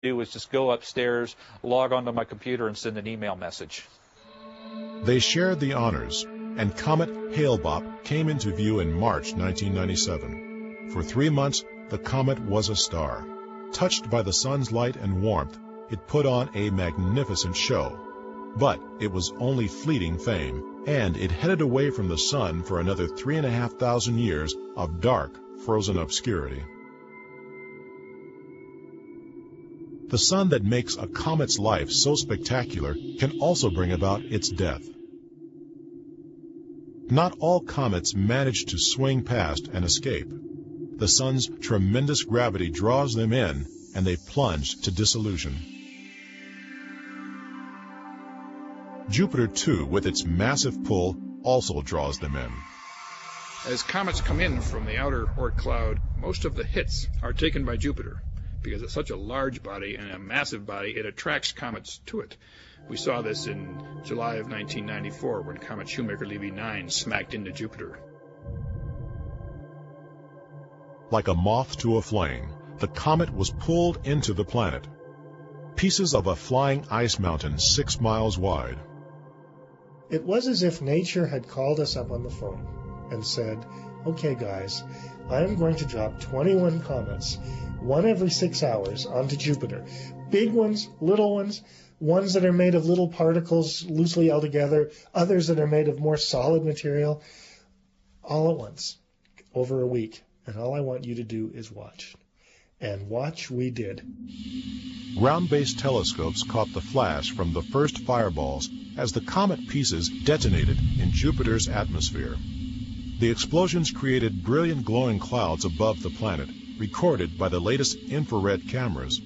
do is just go upstairs, log onto my computer, and send an email message. They shared the honors, and Comet Hale-Bopp came into view in March 1997. For 3 months, the comet was a star. Touched by the sun's light and warmth, it put on a magnificent show. But it was only fleeting fame, and it headed away from the sun for another 3,500 years of dark, frozen obscurity. The sun that makes a comet's life so spectacular can also bring about its death. Not all comets manage to swing past and escape. The sun's tremendous gravity draws them in, and they plunge to dissolution. Jupiter, too, with its massive pull, also draws them in. As comets come in from the outer Oort cloud, most of the hits are taken by Jupiter. Because it's such a large body and a massive body, it attracts comets to it. We saw this in July of 1994 when comet Shoemaker-Levy 9 smacked into Jupiter. Like a moth to a flame, the comet was pulled into the planet. Pieces of a flying ice mountain 6 miles wide. It was as if nature had called us up on the phone and said, "Okay, guys, I am going to drop 21 comets, one every 6 hours, onto Jupiter. Big ones, little ones, ones that are made of little particles loosely held together, others that are made of more solid material, all at once, over a week. And all I want you to do is watch." And watch we did. Ground-based telescopes caught the flash from the first fireballs as the comet pieces detonated in Jupiter's atmosphere. The explosions created brilliant glowing clouds above the planet, recorded by the latest infrared cameras.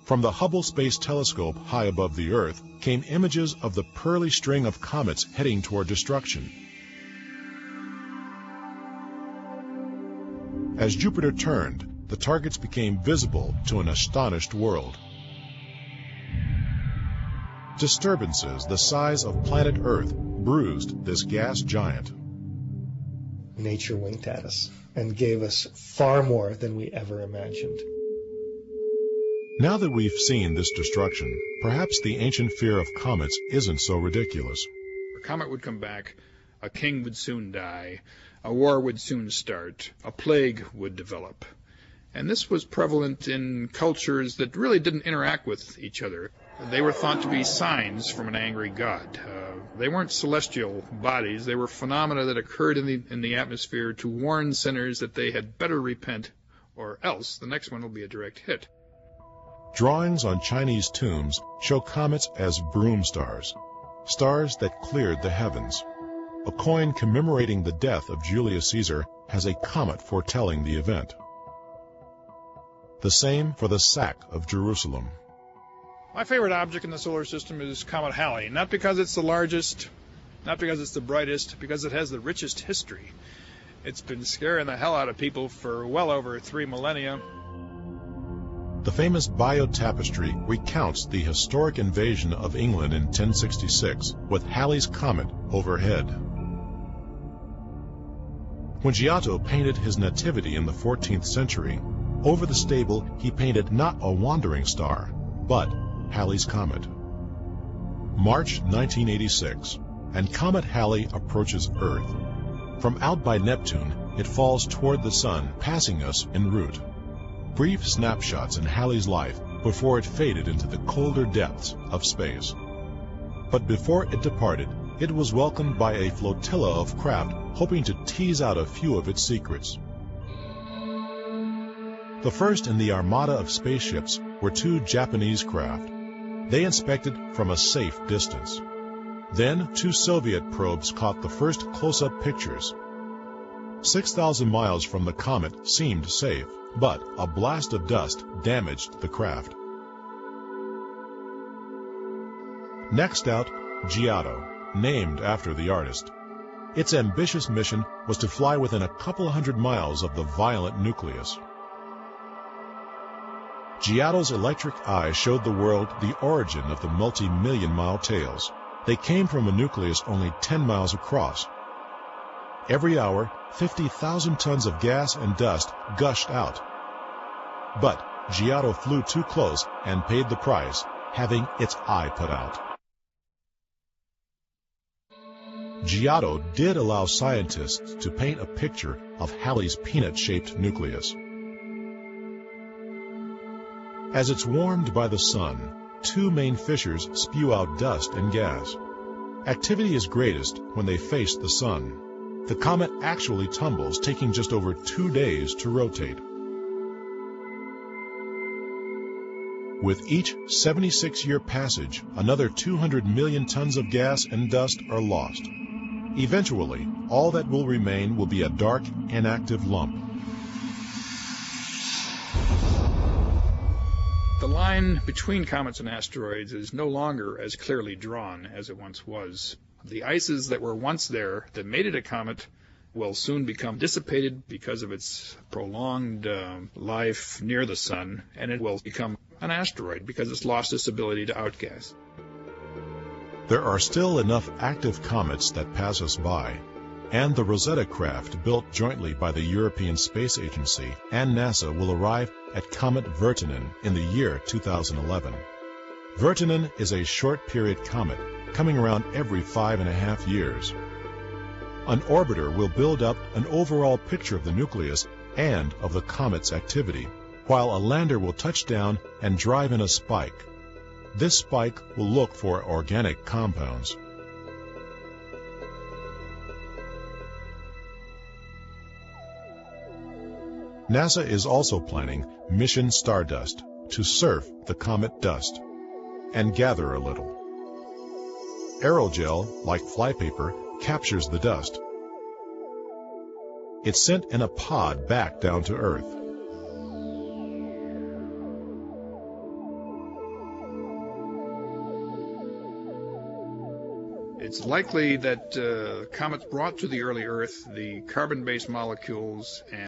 From the Hubble Space Telescope high above the Earth came images of the pearly string of comets heading toward destruction. As Jupiter turned, the targets became visible to an astonished world. Disturbances the size of planet Earth bruised this gas giant. Nature winked at us and gave us far more than we ever imagined. Now that we've seen this destruction, perhaps the ancient fear of comets isn't so ridiculous. A comet would come back, a king would soon die, a war would soon start, a plague would develop. And this was prevalent in cultures that really didn't interact with each other. They were thought to be signs from an angry god. They weren't celestial bodies. They were phenomena that occurred in the atmosphere to warn sinners that they had better repent, or else the next one will be a direct hit. Drawings on Chinese tombs show comets as broom stars, stars that cleared the heavens. A coin commemorating the death of Julius Caesar has a comet foretelling the event. The same for the sack of Jerusalem. My favorite object in the solar system is Comet Halley, not because it's the largest, not because it's the brightest, because it has the richest history. It's been scaring the hell out of people for well over 3 millennia. The famous Bayeux Tapestry recounts the historic invasion of England in 1066 with Halley's comet overhead. When Giotto painted his Nativity in the 14th century, over the stable he painted not a wandering star, but Halley's comet. March 1986, and Comet Halley approaches Earth. From out by Neptune, it falls toward the sun, passing us en route. Brief snapshots in Halley's life before it faded into the colder depths of space. But before it departed, it was welcomed by a flotilla of craft hoping to tease out a few of its secrets. The first in the armada of spaceships were 2 Japanese craft. They inspected from a safe distance. Then 2 Soviet probes caught the first close-up pictures. 6,000 miles from the comet seemed safe, but a blast of dust damaged the craft. Next out, Giotto, named after the artist. Its ambitious mission was to fly within a couple hundred miles of the violent nucleus. Giotto's electric eye showed the world the origin of the multi-million-mile tails. They came from a nucleus only 10 miles across. Every hour, 50,000 tons of gas and dust gushed out. But Giotto flew too close and paid the price, having its eye put out. Giotto did allow scientists to paint a picture of Halley's peanut-shaped nucleus. As it's warmed by the sun, two main fissures spew out dust and gas. Activity is greatest when they face the sun. The comet actually tumbles, taking just over 2 days to rotate. With each 76-year passage, another 200 million tons of gas and dust are lost. Eventually, all that will remain will be a dark, inactive lump. The line between comets and asteroids is no longer as clearly drawn as it once was. The ices that were once there that made it a comet will soon become dissipated because of its prolonged life near the sun, and it will become an asteroid because it's lost its ability to outgas. There are still enough active comets that pass us by, and the Rosetta craft built jointly by the European Space Agency and NASA will arrive at Comet Virtanen in the year 2011. Virtanen is a short-period comet, coming around every 5.5 years. An orbiter will build up an overall picture of the nucleus and of the comet's activity, while a lander will touch down and drive in a spike. This spike will look for organic compounds. NASA is also planning Mission Stardust to surf the comet dust and gather a little. Aerogel, like flypaper, captures the dust. It's sent in a pod back down to Earth. It's likely that comets brought to the early Earth the carbon-based molecules and